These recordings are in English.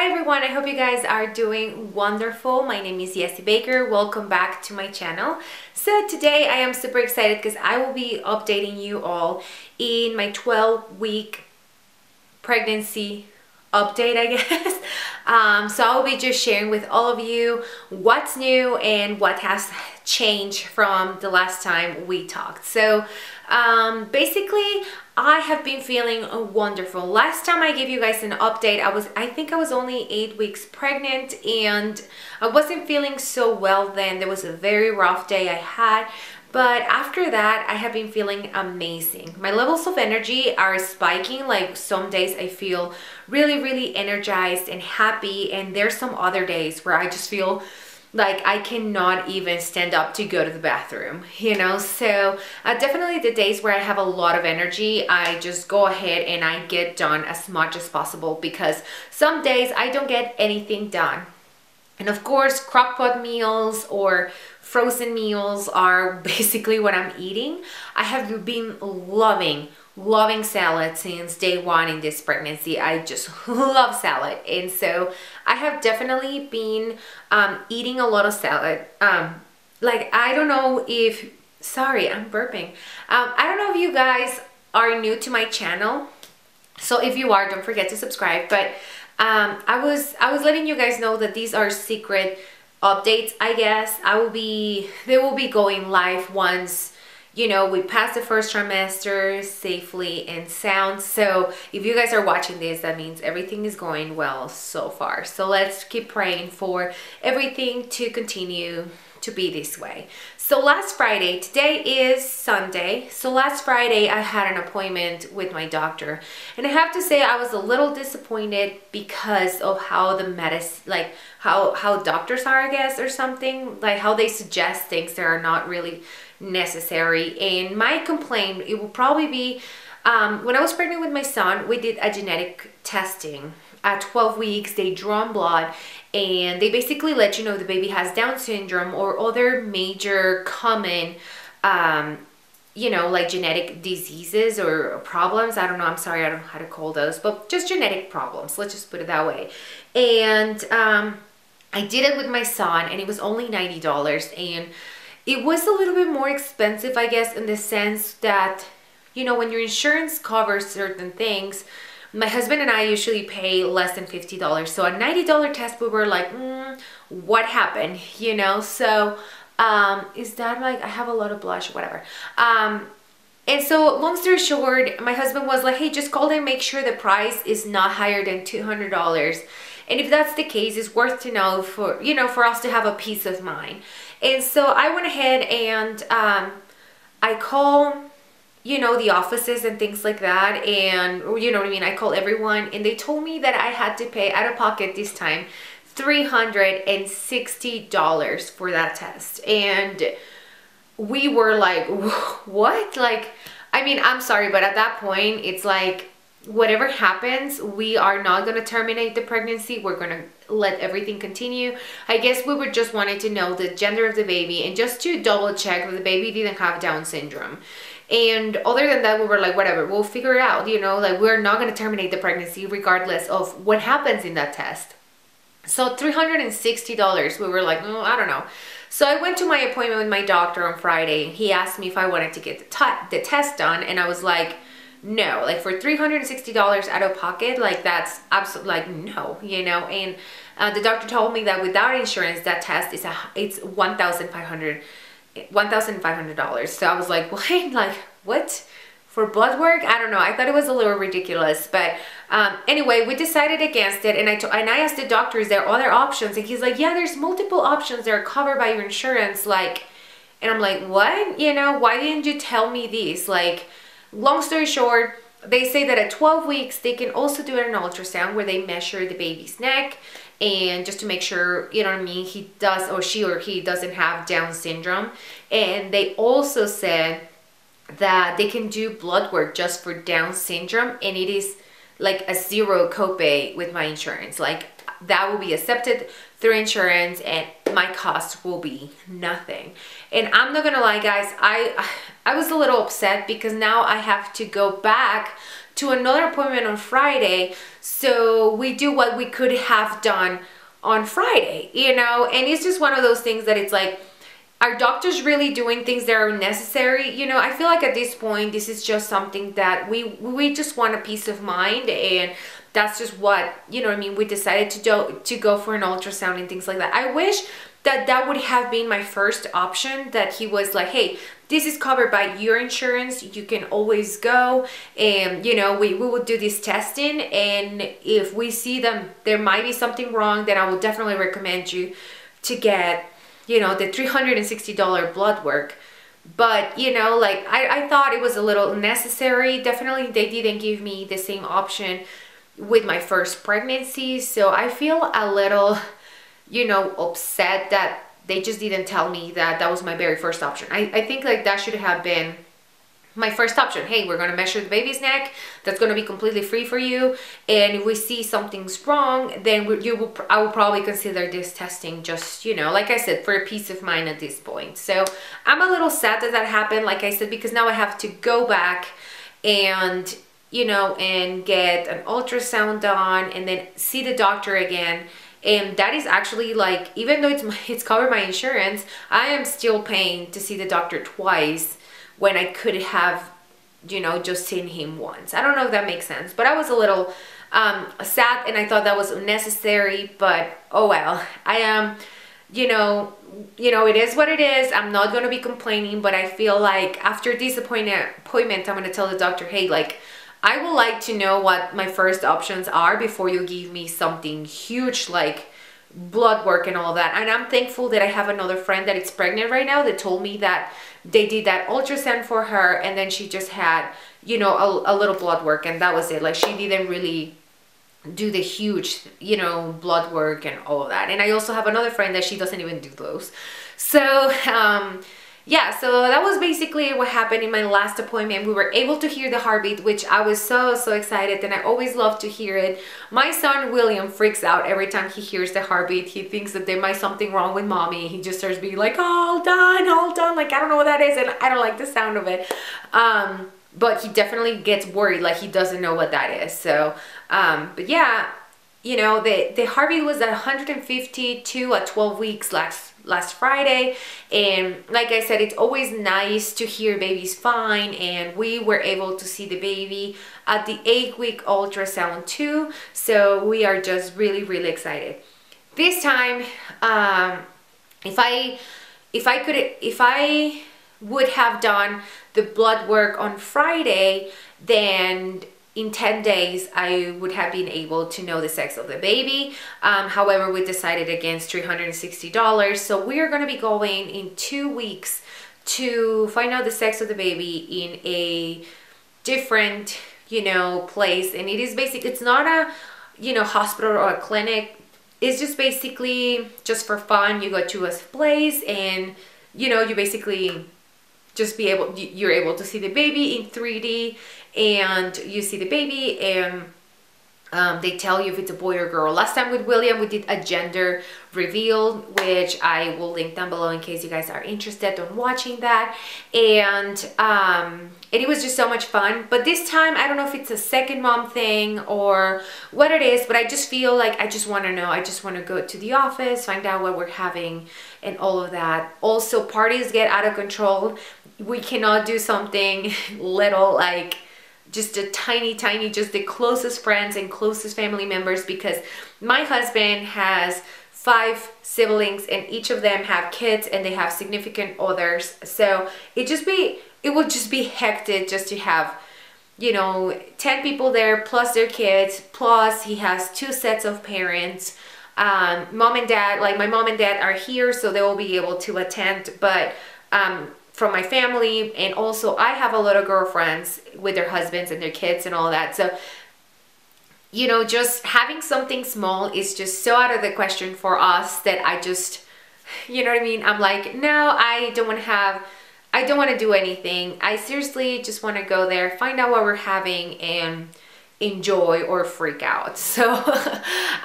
everyone, I hope you guys are doing wonderful. My name is YessyRBaker. Welcome back to my channel. So today I am super excited because I will be updating you all in my 12-week pregnancy update, I guess. So I'll be just sharing with all of you what's new and what has changed from the last time we talked. So basically I have been feeling wonderful. Last time I gave you guys an update, I think I was only 8 weeks pregnant and I wasn't feeling so well then. There was a very rough day I had. But after that, I have been feeling amazing. My levels of energy are spiking. Like some days I feel really energized and happy. And there's some other days where I just feel like I cannot even stand up to go to the bathroom, you know? So definitely the days where I have a lot of energy, I just go ahead and I get done as much as possible because some days I don't get anything done. And of course, crock-pot meals or frozen meals are basically what I'm eating. I have been loving salad since day one in this pregnancy. I just love salad. And so I have definitely been eating a lot of salad. Like, I don't know if, sorry, I'm burping. I don't know if you guys are new to my channel. So if you are, don't forget to subscribe. But I was letting you guys know that these are secret updates, I guess. They will be going live once, you know, we pass the first trimester safely and sound. So if you guys are watching this, that means everything is going well so far. So let's keep praying for everything to continue to be this way. So last Friday, today is Sunday. So last Friday I had an appointment with my doctor, and I have to say I was a little disappointed because of how the medicine, like how doctors are, I guess, or something, like how they suggest things that are not really necessary. And my complaint, it will probably be when I was pregnant with my son, we did a genetic testing. At 12 weeks, they draw blood and they basically let you know the baby has Down syndrome or other major common, you know, like genetic diseases or problems. I don't know. I'm sorry. I don't know how to call those, but just genetic problems. Let's just put it that way. And I did it with my son and it was only $90. And it was a little bit more expensive, I guess, in the sense that, you know, when your insurance covers certain things, my husband and I usually pay less than $50. So a $90 test, we were like, what happened? You know, so is that like, I have a lot of blush, whatever. And so long story short, my husband was like, hey, just call them, make sure the price is not higher than $200. And if that's the case, it's worth to know for, you know, for us to have a peace of mind. And so I went ahead and I call, you know, the offices and things like that, and you know what I mean, I call everyone, and they told me that I had to pay out of pocket this time $360 for that test. And we were like, what? Like, I mean, I'm sorry, but at that point it's like, whatever happens, we are not going to terminate the pregnancy. We're going to let everything continue. I guess we would just wanted to know the gender of the baby and just to double check that the baby didn't have Down syndrome. And other than that, we were like, whatever, we'll figure it out, you know, like we're not going to terminate the pregnancy regardless of what happens in that test. So $360, we were like, I don't know. So I went to my appointment with my doctor on Friday. He asked me if I wanted to get the test done. And I was like, no, like for $360 out of pocket, like that's absolutely like no, you know. And the doctor told me that without insurance, that test is it's $1,500. So I was like, wait, like what? For blood work? I don't know. I thought it was a little ridiculous, but anyway, we decided against it. And I asked the doctor, is there other options? And he's like, yeah, there's multiple options that are covered by your insurance. Like, and I'm like, what? You know, why didn't you tell me this? Like, long story short, they say that at 12 weeks, they can also do an ultrasound where they measure the baby's neck and just to make sure, you know what I mean, he does or she or he doesn't have Down syndrome. And they also said that they can do blood work just for Down syndrome, and it is like a zero copay with my insurance. Like that will be accepted through insurance and my cost will be nothing. And I'm not gonna lie, guys, I was a little upset because now I have to go back to another appointment on Friday. So we do what we could have done on Friday, you know? And it's just one of those things that it's like, are doctors really doing things that are necessary? You know, I feel like at this point, this is just something that we just want a peace of mind, and that's just what, you know what I mean, we decided to go for an ultrasound and things like that. I wish that that would have been my first option, that he was like, hey, this is covered by your insurance, you can always go, and you know, we will do this testing, and if we see them there might be something wrong, then I will definitely recommend you to get, you know, the $360 blood work. But you know, like I thought it was a little necessary. Definitely they didn't give me the same option with my first pregnancy, so I feel a little, you know, upset that they just didn't tell me that that was my very first option. I think like that should have been my first option. Hey, we're going to measure the baby's neck. That's going to be completely free for you. And if we see something's wrong, then I will probably consider this testing, just, you know, like I said, for a peace of mind at this point. So I'm a little sad that that happened, like I said, because now I have to go back and, you know, and get an ultrasound done and then see the doctor again. And that is actually like, even though it's covered by insurance, I am still paying to see the doctor twice when I could have, you know, just seen him once. I don't know if that makes sense, but I was a little sad, and I thought that was unnecessary, but oh well. I am, you know, it is what it is. I'm not going to be complaining, but I feel like after this appointment, I'm going to tell the doctor, hey, like, I would like to know what my first options are before you give me something huge like blood work and all that. And I'm thankful that I have another friend that is pregnant right now that told me that they did that ultrasound for her, and then she just had, you know, a little blood work, and that was it. Like, she didn't really do the huge, you know, blood work and all of that. And I also have another friend that she doesn't even do those. So yeah, so that was basically what happened in my last appointment. We were able to hear the heartbeat, which I was so excited, and I always love to hear it. My son William freaks out every time he hears the heartbeat. He thinks that there might be something wrong with mommy. He just starts being like, all done, like, I don't know what that is, and I don't like the sound of it. But he definitely gets worried, like he doesn't know what that is. So but yeah, you know, the heartbeat was at 152 at 12 weeks last Friday. And like I said, it's always nice to hear baby's fine, and we were able to see the baby at the 8-week ultrasound too. So we are just really excited. This time, if I would have done the blood work on Friday, then in 10 days, I would have been able to know the sex of the baby. However, we decided against $360. So we are going to be going in 2 weeks to find out the sex of the baby in a different, you know, place. And it is basically, it's not a, you know, hospital or a clinic. It's just basically just for fun. You go to a place, and, you know, you basically just you're able to see the baby in 3D, and you see the baby, and they tell you if it's a boy or girl. Last time with William, we did a gender reveal, which I will link down below in case you guys are interested in watching that. And it was just so much fun. But this time, I don't know if it's a second mom thing or what it is, but I just feel like I just want to know. I just want to go to the office, find out what we're having and all of that. Also, parties get out of control. We cannot do something little, like just a tiny, just the closest friends and closest family members, because my husband has 5 siblings, and each of them have kids, and they have significant others. So it would just be hectic just to have, you know, 10 people there plus their kids, plus he has 2 sets of parents. Mom and dad, like my mom and dad are here, so they will be able to attend, but from my family, and also I have a lot of girlfriends with their husbands and their kids and all that. So, you know, just having something small is just so out of the question for us that I just, you know what I mean? I'm like, no, I don't want to do anything. I seriously just want to go there, find out what we're having, and enjoy or freak out. So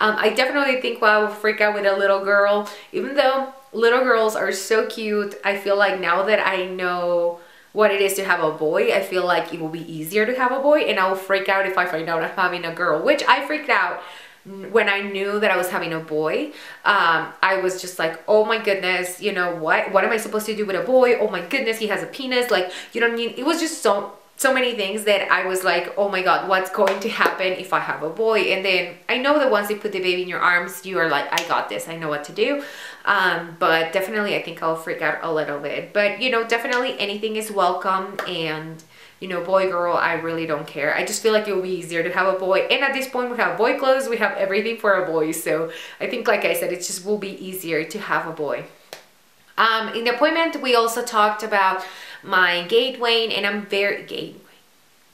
I definitely think, well, I will freak out with a little girl, even though little girls are so cute. I feel like now that I know what it is to have a boy. I feel like it will be easier to have a boy, and I will freak out if I find out I'm having a girl, which I freaked out when I knew that I was having a boy. I was just like, oh my goodness, you know, what am I supposed to do with a boy? Oh my goodness, he has a penis. Like, you know what I mean? It was just so many things that I was like, oh my God, what's going to happen if I have a boy? And then I know that once they put the baby in your arms, you are like, I got this, I know what to do. But definitely I think I'll freak out a little bit, but you know, definitely anything is welcome. And you know, boy, girl, I really don't care. I just feel like it will be easier to have a boy. And at this point, we have boy clothes, we have everything for a boy. So I think, like I said, it just will be easier to have a boy. In the appointment, we also talked about my gait weight, and I'm very gait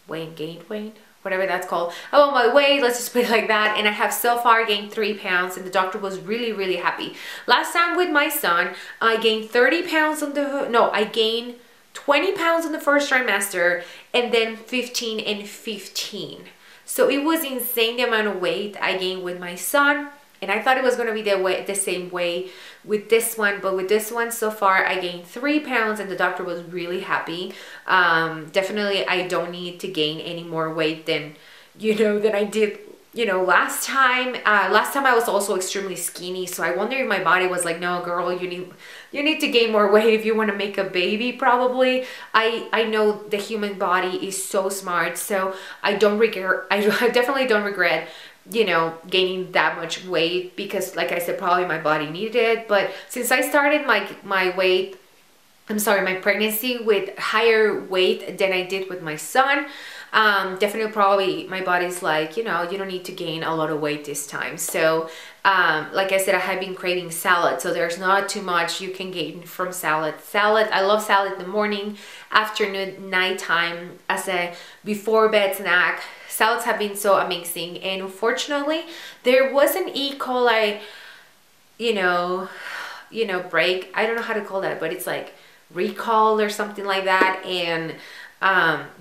weight, whatever that's called. Oh, my weight, let's just put it like that. And I have so far gained 3 pounds, and the doctor was really, really happy. Last time with my son, I gained 30 pounds I gained 20 pounds in the first trimester, and then 15 and 15. So it was insane the amount of weight I gained with my son. And I thought it was going to be the same way with this one. But with this one, so far, I gained 3 pounds, and the doctor was really happy. Definitely, I don't need to gain any more weight than, you know, than I did, you know, last time. Last time I was also extremely skinny. So I wonder if my body was like, no, girl, you need to gain more weight if you want to make a baby, probably. I know the human body is so smart. So I definitely don't regret, you know, gaining that much weight, because like I said, probably my body needed it. But since I started my pregnancy with higher weight than I did with my son, definitely probably my body's like, you know, you don't need to gain a lot of weight this time. So like I said, I have been craving salad, so there's not too much you can gain from salad. I love salad in the morning, afternoon, nighttime, as a before bed snack. Salads have been so amazing. And unfortunately, there was an E. coli, you know, break. I don't know how to call that, but it's like recall or something like that. And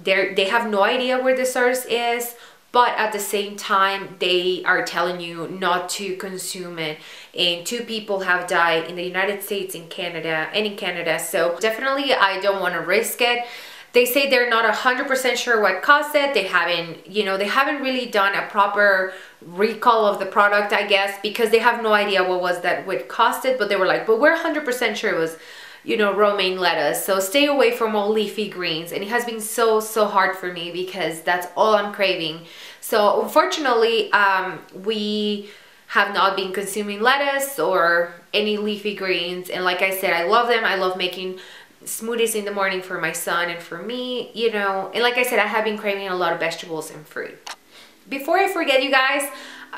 they have no idea where the source is, but at the same time, they are telling you not to consume it. And 2 people have died in the United States, in Canada. So definitely, I don't want to risk it. They say they're not 100% sure what caused it. They haven't really done a proper recall of the product, I guess, because they have no idea what caused it. But they were like, but we're 100% sure it was, you know, romaine lettuce. So stay away from all leafy greens. And it has been so hard for me, because that's all I'm craving. So unfortunately, we have not been consuming lettuce or any leafy greens. And like I said, I love them. I love making smoothies in the morning for my son and for me, you know. And like I said, I have been craving a lot of vegetables and fruit. Before I forget, you guys,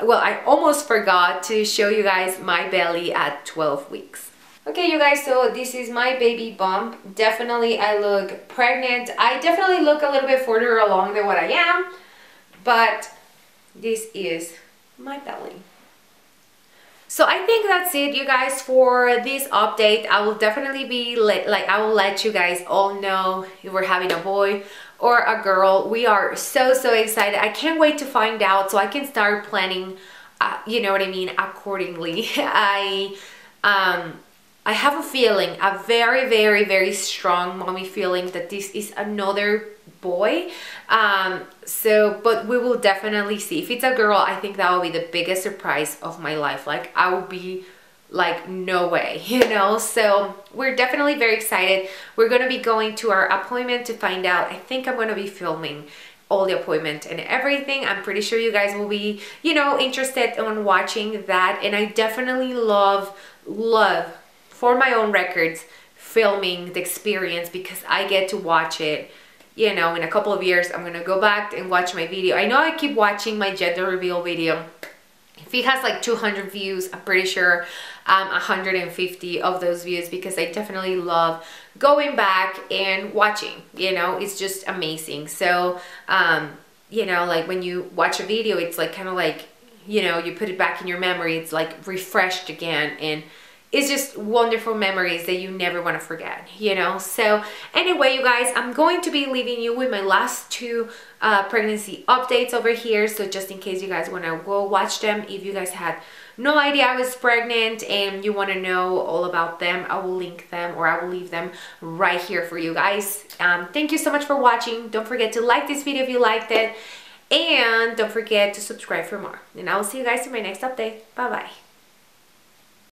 well, I almost forgot to show you guys my belly at 12 weeks. Okay, you guys, so this is my baby bump. Definitely I look pregnant. I definitely look a little bit further along than what I am, but this is my belly. So I think that's it, you guys, for this update. I will definitely be I will let you guys all know if we're having a boy or a girl. We are so excited. I can't wait to find out so I can start planning, you know what I mean, accordingly. I have a feeling, a very strong mommy feeling, that this is another boy. But we will definitely see. If it's a girl, I think that will be the biggest surprise of my life. Like, I will be like, no way, you know. So we're definitely very excited. We're going to be going to our appointment to find out. I think I'm going to be filming all the appointment and everything. I'm pretty sure you guys will be, you know, interested in watching that. And I definitely love, for my own records, filming the experience, because I get to watch it. You know, in a couple of years, I'm gonna go back and watch my video. I know I keep watching my gender reveal video. If it has like 200 views, I'm pretty sure 150 of those views, because I definitely love going back and watching, you know. It's just amazing. So, you know, like when you watch a video, it's like kind of like, you know, you put it back in your memory. It's like refreshed again, and it's just wonderful memories that you never want to forget, you know. So anyway, you guys, I'm going to be leaving you with my last 2 pregnancy updates over here. So just in case you guys want to go watch them, if you guys had no idea I was pregnant and you want to know all about them, I will link them, or I will leave them right here for you guys. Thank you so much for watching. Don't forget to like this video if you liked it, and don't forget to subscribe for more. And I will see you guys in my next update. Bye bye.